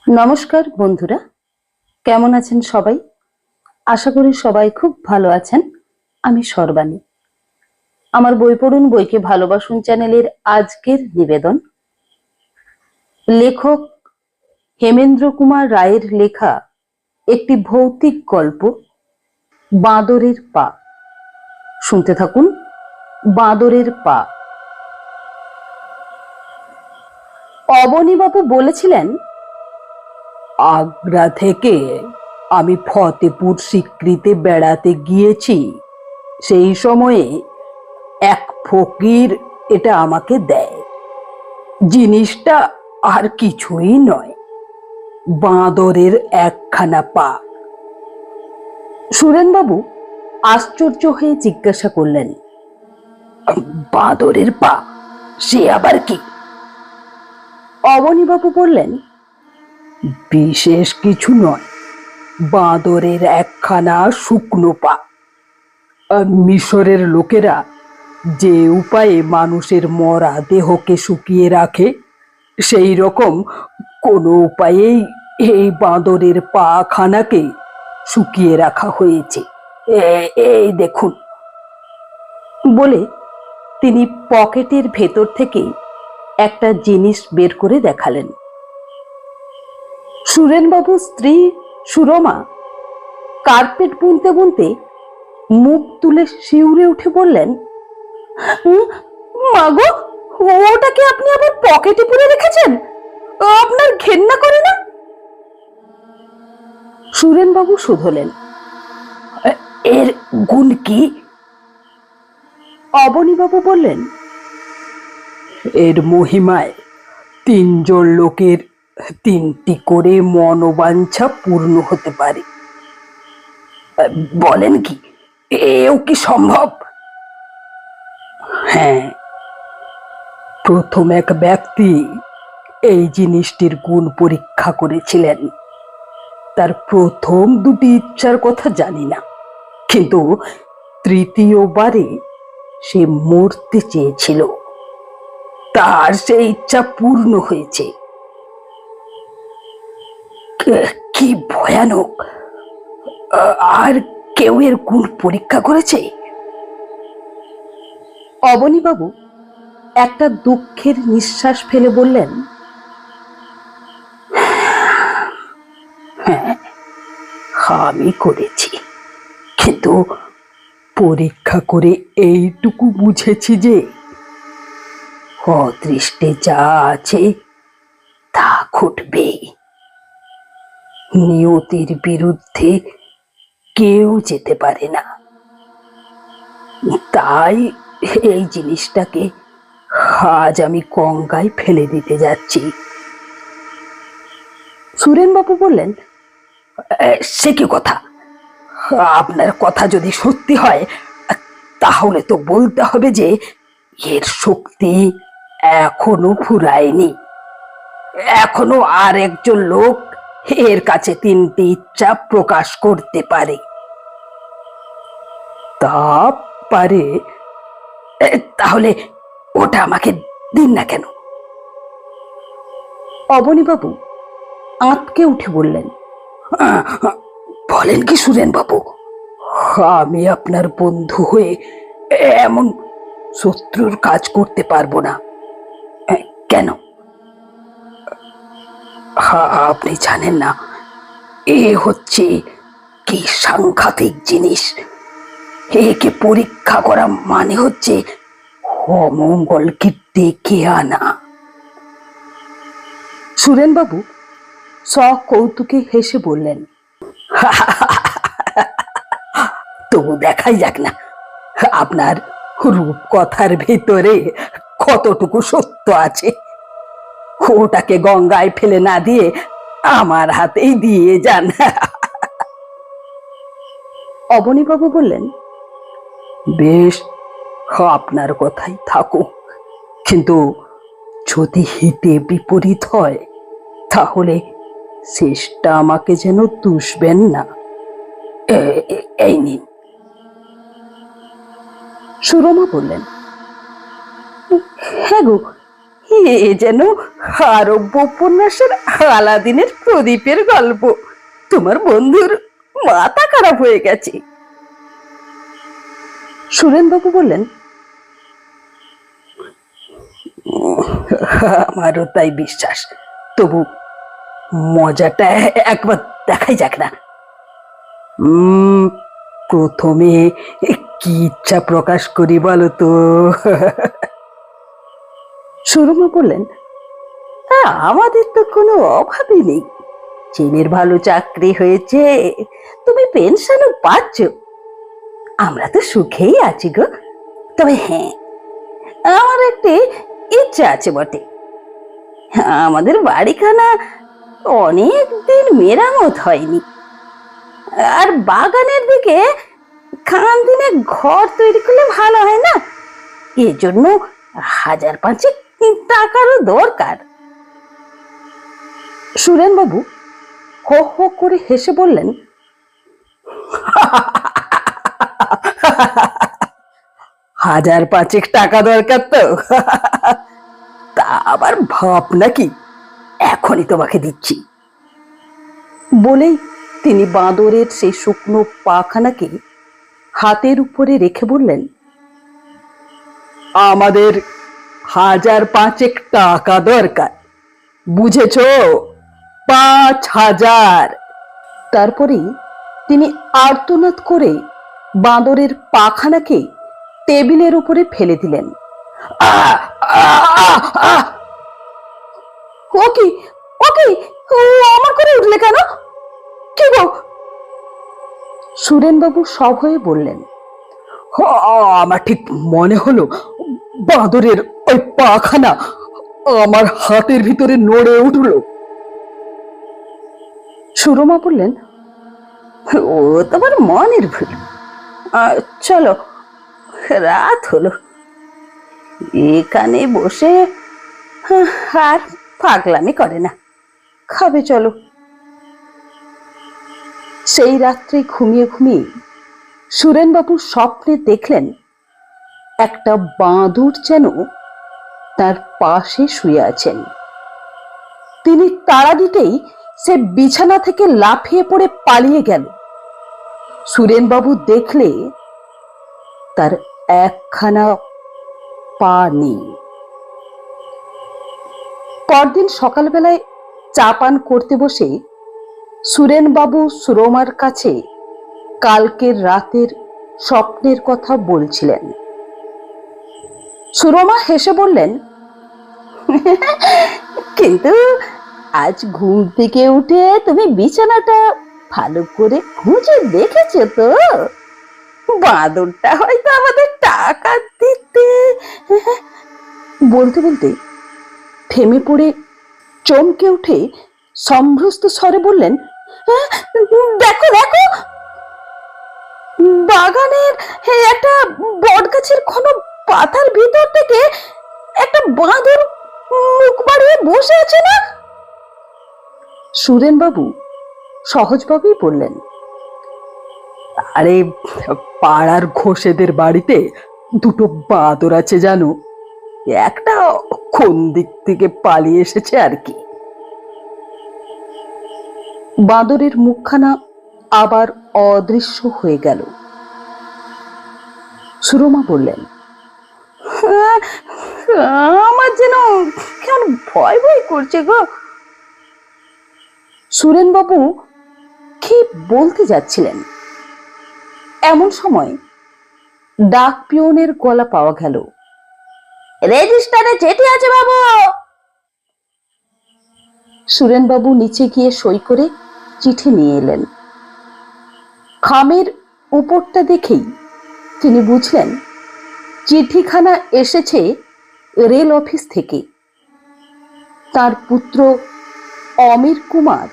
নমস্কার বন্ধুরা, কেমন আছেন সবাই? আশা করি সবাই খুব ভালো আছেন। আমি সর্বাণী। আমার বই পড়ুন বইকে ভালোবাসুন চ্যানেলের আজকের নিবেদন লেখক হেমেন্দ্র কুমার রায়ের লেখা একটি ভৌতিক গল্প, বাঁদরের পা। শুনতে থাকুন। বাঁদরের পা। অবনীবাবু বলেছিলেন, আগ্রা থেকে আমি ফতেপুর সিক্রিতে বেড়াতে গিয়েছি। সেই সময়ে এক ফকির এটা আমাকে দেয়। জিনিসটা আর কিছুই নয়, বাঁদরের একখানা পা। সুরেনবাবু আশ্চর্য হয়ে জিজ্ঞাসা করলেন, বাঁদরের পা? সে আবার কি? অবনীবাবু বললেন, বিশেষ কিছু নয়, বাঁদরের একখানা শুকনো পা। মিশরের লোকেরা যে উপায়ে মানুষের মরা দেহকে শুকিয়ে রাখে, সেই রকম কোনো উপায়েই এই বাঁদরের পা খানাকে শুকিয়ে রাখা হয়েছে। এই দেখুন। বলে তিনি পকেটের ভেতর থেকে একটা জিনিস বের করে দেখালেন। সুরেনবাবুর স্ত্রী সুরমা কার্পেট বুনতে বুনতে মুখ তুলে শিউরে উঠে বললেন, মাগো, ওটাকে আপনি আবার পকেটে পুরে রেখেছেন? আপনার ঘেন্না করে না? সুরেনবাবু শুধলেন, এর গুণ কি? অবনীবাবু বললেন, এর মহিমায় তিনজন লোকের তিনটি করে মনোবাঞ্ছা পূর্ণ হতে পারে। বলেন কি, এও কি সম্ভব? হ্যাঁ, প্রথম এক ব্যক্তি এই জিনিসটির গুণ পরীক্ষা করেছিলেন। তার প্রথম দুটি ইচ্ছার কথা জানি না, কিন্তু তৃতীয়বারে সে মরতে চেয়েছিল। তার সেই ইচ্ছা পূর্ণ হয়েছে। কি ভয়ানক! আর কেউ এর গুণ পরীক্ষা করেছে? অবনীবাবু একটা দুঃখের নিঃশ্বাস ফেলে বললেন, হ্যাঁ, আমি করেছি, কিন্তু পরীক্ষা করে এইটুকু বুঝেছি যে অদৃষ্টে যা আছে তা ঘটবে। নিয়তির বিরুদ্ধে কেউ যেতে পারে না। তাই এই জিনিসটাকে আজ আমি গঙ্গায় ফেলে দিতে যাচ্ছি। সুরেনবাবু বললেন, সে কি কথা? আপনার কথা যদি সত্যি হয়, তাহলে তো বলতে হবে যে এর শক্তি এখনো ফুরায়নি। এখনো আর একজন লোক এর কাছে তিনটি ইচ্ছা প্রকাশ করতে পারে। তা পারে? তাহলে ওটা আমাকে দিন না কেন? অবনীবাবু আঁতকে উঠে বললেন, বলেন কি সুরেন বাবু, আমি আপনার বন্ধু হয়ে এমন শত্রুর কাজ করতে পারবো না। কেন? আপনি জানেন না এ হচ্ছে কি সাংঘাতিক জিনিস? একে পরীক্ষা করা মানে হচ্ছে অমঙ্গলকে ডেকে আনা। সুরেনবাবু সকৌতুকে হেসে বললেন, তবু দেখাই যাক না আপনার রূপকথার ভেতরে কতটুকু সত্য আছে। ওটাকে গঙ্গায় ফেলে না দিয়ে আমার হাতেই দিয়ে যান। অবনীবাবু বললেন, বেশ, আপনার কথাই থাকুক, কিন্তু যদি হিতে বিপরীত হয় তাহলে শেষটা আমাকে যেন দুষবেন না। এই নিন। সুরমা বললেন, হ্যাঁ গো, এ যেন আরব্য উপন্যাসের আলাদিনের প্রদীপের গল্প। তোমার বন্ধুর মাথা খারাপ হয়ে গেছে। সুরেনবাবু বললেন, আমারও তাই বিশ্বাস। তবু মজাটা একবার দেখাই যাক না। প্রথমে কি ইচ্ছা প্রকাশ করি বলো তো? সুরমা বললেন, আমাদের তো কোনো অভাবই নেই। চেনের ভালো চাকরি হয়েছে, তুমি পেনশনও পাচ্ছ, আমরা তো সুখেই আছি গো। তবে হ্যাঁ, আমার একটি ইচ্ছা আছে বটে। আমাদের বাড়িখানা অনেক দিন মেরামত হয়নি, আর বাগানের দিকে খান দিনে ঘর তৈরি করলে ভালো হয় না? এজন্য 1,000-5 টাকারও দরকার। সুরেনবাবু হো হো করে হেসে বললেন, 1,000-5 টাকা দরকার তো? তা আবার ভাব নাকি, এখনই তোমাকে দিচ্ছি। বলেই তিনি বাঁদরের সেই শুকনো পাখানাকে হাতের উপরে রেখে বললেন, আমাদের 1,000-5 টাকা দরকার, বুঝেছ? 5,000। তারপরেই তিনি আর্তনাদ করে বাঁদরের পাখানাকে টেবিলের উপরে ফেলে দিলেন। আহ! আহ! আহ! ও কি, ও কি, ও আমার করে উঠলে কেন? কি গো? সুরেনবাবু সভয়ে বললেন, আমার ঠিক মনে হলো বাঁদরের ওই পাখানা আমার হাতের ভিতরে নড়ে উঠলো। সুরমা বললেন, ও তোমার মনের ভুল। চলো, রাত হলো, এখানে বসে আর পাগলামি করে না, খাবে চলো। সেই রাত্রে ঘুমিয়ে ঘুমিয়ে সুরেনবাবু স্বপ্নে দেখলেন একটা বাঁদর যেন তার পাশে শুয়ে আছেন। তিনি তাড়া দিতেই সে বিছানা থেকে লাফিয়ে পড়ে পালিয়ে গেল। সুরেনবাবু দেখলে তার একখানা পা নেই। পরদিন সকালবেলায় চা পান করতে বসে সুরেনবাবু সুরমার কাছে কালকের রাতের স্বপ্নের কথা বলছিলেন। সুরমা হেসে বললেন, কিন্তু আজ ঘুম থেকে উঠে তুমি বিছানাটা ভালো করে খুঁজে দেখেছো তো? বাঁদরটা হয়তো আমাদের টাকা দিতে। বলতে বলতে থেমে পড়ে চমকে উঠে সম্ভ্রস্ত স্বরে বললেন, দেখো দেখো, বাগানের একটা বট গাছের ঘন পাতার ভিতর থেকে একটা বাঁদর মুখ বাড়িয়ে বসে আছে না? সুরেনবাবু সহজভাবেই বললেন, আরে, পাড়ার ঘোষেদের বাড়িতে 2টো বাঁদর আছে জানো, একটা কোন দিক থেকে পালিয়ে এসেছে আর কি। বাঁদরের মুখখানা আবার অদৃশ্য হয়ে গেল। সুরমা বললেন, আমার যেন কেমন ভয় ভয় করছে গো। সুরেনবাবু কি বলতে যাচ্ছিলেন, এমন সময় ডাক পিয়নের গলা পাওয়া গেল, রেজিস্টারে চিঠি আছে বাবু। সুরেনবাবু নিচে গিয়ে সই করে চিঠি নিয়ে এলেন। খামের উপরটা দেখেই তিনি বুঝলেন চিঠিখানা এসেছে রেল অফিস থেকে। তার পুত্র অমির কুমার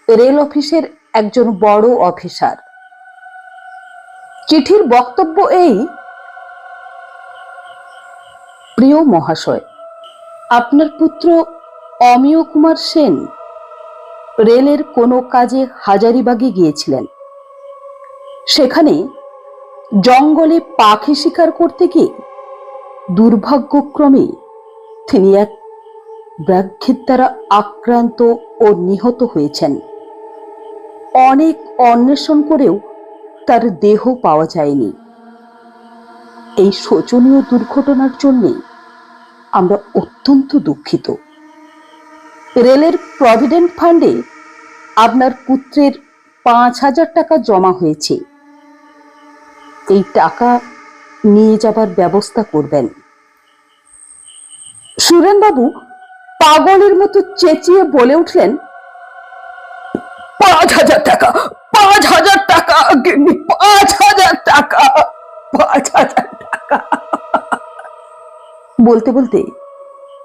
রেল অফিসের একজন বড় অফিসার। চিঠির বক্তব্য এই, প্রিয় মহাশয়, আপনার পুত্র অমিয় কুমার সেন রেলের কোনো কাজে হাজারিবাগে গিয়েছিলেন। সেখানে জঙ্গলে পাখি শিকার করতে গিয়ে দুর্ভাগ্যক্রমে তিনি এক ব্যাঘ্রের দ্বারা আক্রান্ত ও নিহত হয়েছেন। অনেক অন্বেষণ করেও তার দেহ পাওয়া যায়নি। এই শোচনীয় দুর্ঘটনার জন্য আমরা অত্যন্ত দুঃখিত। রেলের প্রভিডেন্ট ফান্ডে আপনার পুত্রের 5,000 টাকা জমা হয়েছে। এই টাকা নিয়ে যাবার ব্যবস্থা করবেন। সুরেনবাবু পাগলের মতো চেঁচিয়ে বলে উঠলেন, 5,000 টাকা, 5,000 টাকা, 5,000 টাকা, 5,000 টাকা। বলতে বলতে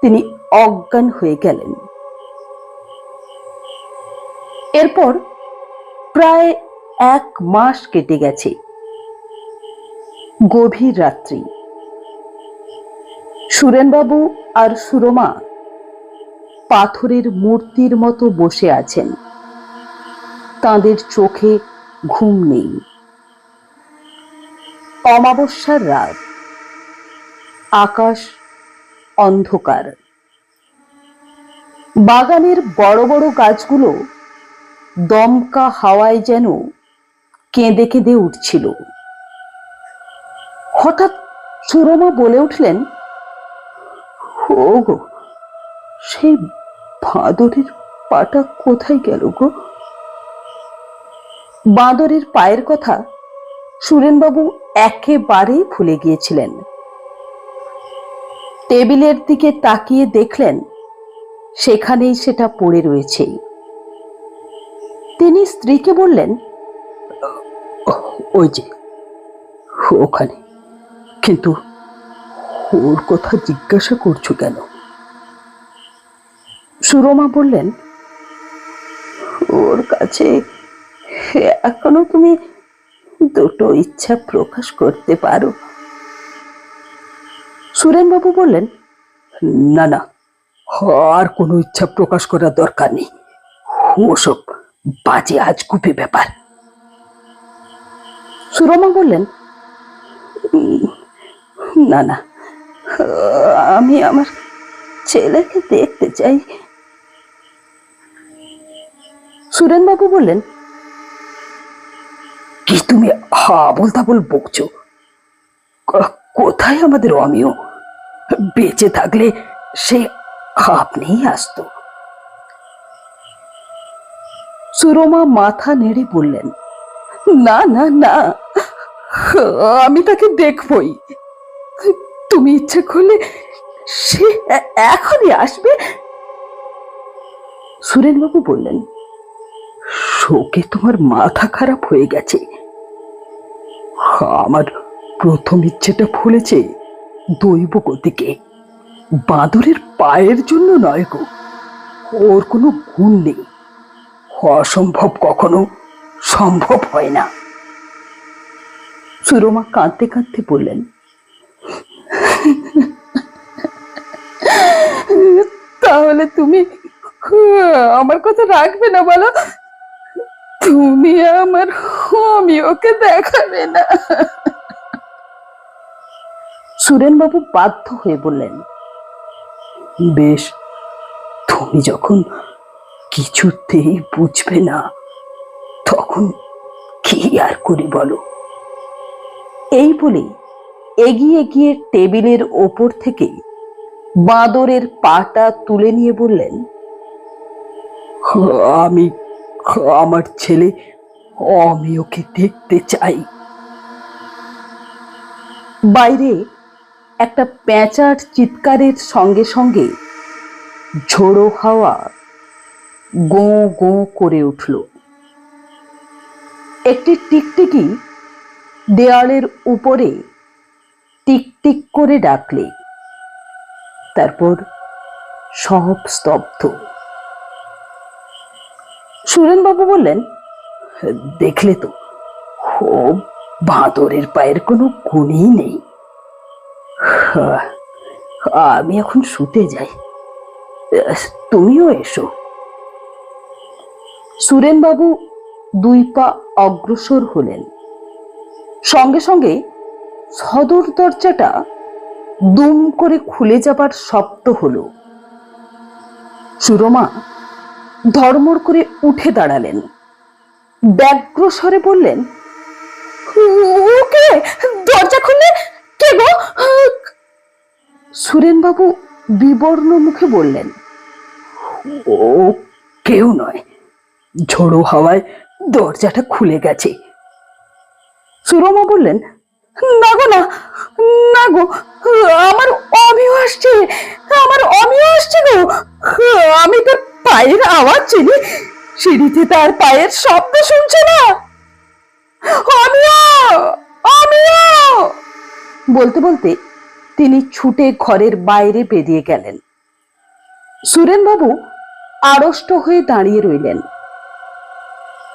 তিনি অজ্ঞান হয়ে গেলেন। এরপর প্রায় 1 মাস কেটে গেছে। গভীর রাত্রি। সুরেনবাবু আর সুরমা পাথরের মূর্তির মতো বসে আছেন। তাদের চোখে ঘুম নেই। অমাবস্যার রাত, আকাশ অন্ধকার। বাগানের বড় বড় গাছগুলো দমকা হাওয়ায় যেন কেঁদে কেঁদে উঠছিল। হঠাৎ সুরমা বলে উঠলেন, ও গো, সেই বাঁদরের পাটা কোথায় গেল গো? বাঁদরের পায়ের কথা সুরেনবাবু একেবারেই ভুলে গিয়েছিলেন। টেবিলের দিকে তাকিয়ে দেখলেন সেখানেই সেটা পড়ে রয়েছে। তিনি স্ত্রীকে বললেন, ওই যে ওখানে, কিন্তু ওর কথা জিজ্ঞাসা করছো কেন? সুরমা বললেন, ওর কাছে এখনো তুমি দুটো ইচ্ছা প্রকাশ করতে পারো। সুরেনবাবু বললেন, না না, আর কোনো ইচ্ছা প্রকাশ করার দরকার নেই। ওসব বাজে আজগুবি ব্যাপার। সুরমা বললেন, না না, আমি আমার ছেলেকে দেখতে চাই। সুরেনবাবু বললেন, কি তুমি আবোল তাবোল বকছো? কোথায় আমাদের অমিয়? বেঁচে থাকলে সে আপনিই আসতো। সুরমা মাথা নেড়ে বললেন, না না না, আমি তাকে দেখবই। তুমি ইচ্ছে করলে সে এখনই আসবে। সুরেনবাবু বললেন, শোকে তোমার মাথা খারাপ হয়ে গেছে। আমার প্রথম ইচ্ছেটা ফলেছে দৈব গতিকে, বাঁদরের পায়ের জন্য নয় গো। ওর কোনো গুণ নেই। অসম্ভব কখনো সম্ভব হয় না। সুরমা কাঁদতে কাঁদতে বললেন, তাহলে তুমি আমার কথা রাখবে না বলো? তুমি আমার অমিয়কে দেখাবে না? সুরেনবাবু বাধ্য হয়ে বললেন, বেশ, তুমি যখন কিছুতেই বুঝবে না, তখন কি আর করি বলো। এই বলে এগিয়ে গিয়ে টেবিলের ওপর থেকে বাঁদরের পাটা তুলে নিয়ে বললেন, আমি আমার ছেলে অমিয়কে দেখতে চাই। বাইরে একটা পেঁচার চিৎকারের সঙ্গে সঙ্গে ঝোড়ো হাওয়া গো গো করে উঠল। একটি টিকটিকি দেয়ালের উপরে টিকটিক করে ডাকলে, তারপর সব স্তব্ধ। সুরেনবাবু বললেন, দেখলে তো, ও বাঁদরের পায়ের কোনো গুণই নেই। আমি এখন শুতে যাই, তুমিও এসো। সুরেনবাবু 2 পা অগ্রসর হলেন। সঙ্গে সঙ্গে সদর দরজাটা দুম করে খুলে যাবার শব্দ হলো। সুরমা ধর্মর করে উঠে দাঁড়ালেন, ব্যগ্র স্বরে বললেন, ওকে, দরজা খুললে কে গো? সুরেনবাবু বিবর্ণ মুখে বললেন, ও কেউ নয়, ঝোড়ো হাওয়ায় দরজাটা খুলে গেছে। সুরমা বললেন, না গো না, না গো, আমার অমিয় আসছে, আমার অমিয় আসছে গো। আমি তার পায়ের আওয়াজ চিনি, সিঁড়িতে তার পায়ের শব্দ শুনছে না। অমিয়, অমিয় বলতে বলতে তিনি ছুটে ঘরের বাইরে বেরিয়ে গেলেন। সুরেনবাবু আড়ষ্ট হয়ে দাঁড়িয়ে রইলেন।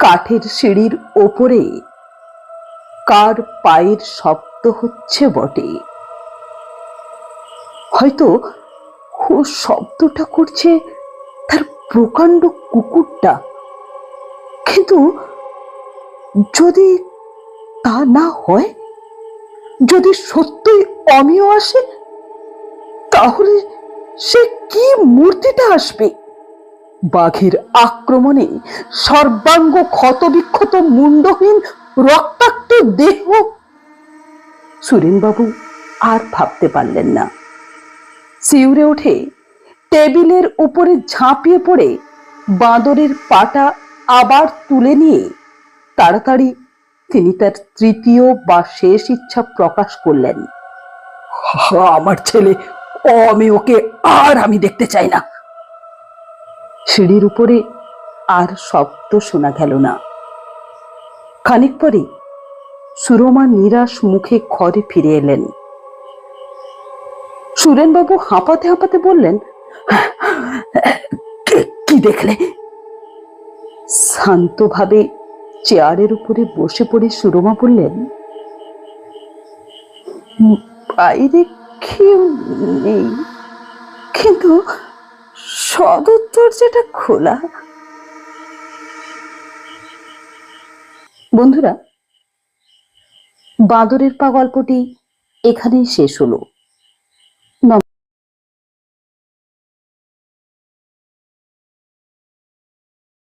কাঠের সিঁড়ির ওপরে কার পায়ের শব্দ হচ্ছে বটে, হয়তো ও শব্দটা করছে তার প্রকাণ্ড কুকুরটা। কিন্তু যদি তা না হয়, যদি সত্যই অমিয় আসে, তাহলে সে কি মূর্তিটা আসবে? বাঘের আক্রমণে সর্বাঙ্গ ক্ষতবিক্ষত, মুন্ডহীন, রক্তাক্ত দেহ। সুরেনবাবু আর ভাবতে পারলেন না। শিউরে উঠে টেবিলের উপরে ঝাঁপিয়ে পড়ে বাঁদরের পাটা আবার তুলে নিয়ে তাড়াতাড়ি তিনি তার তৃতীয় বা শেষ ইচ্ছা প্রকাশ করলেন, আমার ছেলে অমিয়কে আর আমি দেখতে চাই না। সিঁড়ির উপরে আর শব্দ শোনা গেল না। খানিক পরে সুরমা নিরাশ মুখে ঘরে ফিরে এলেন। সুরেনবাবু হাঁপাতে হাঁপাতে বললেন, কি দেখলে? শান্তভাবে চেয়ারের উপরে বসে পড়ে সুরমা বললেন, বাইরে কেউ নেই, কিন্তু সদর দরজাটা খোলা। বন্ধুরা, বাঁদরের পা গল্পটি এখানেই শেষ হলো।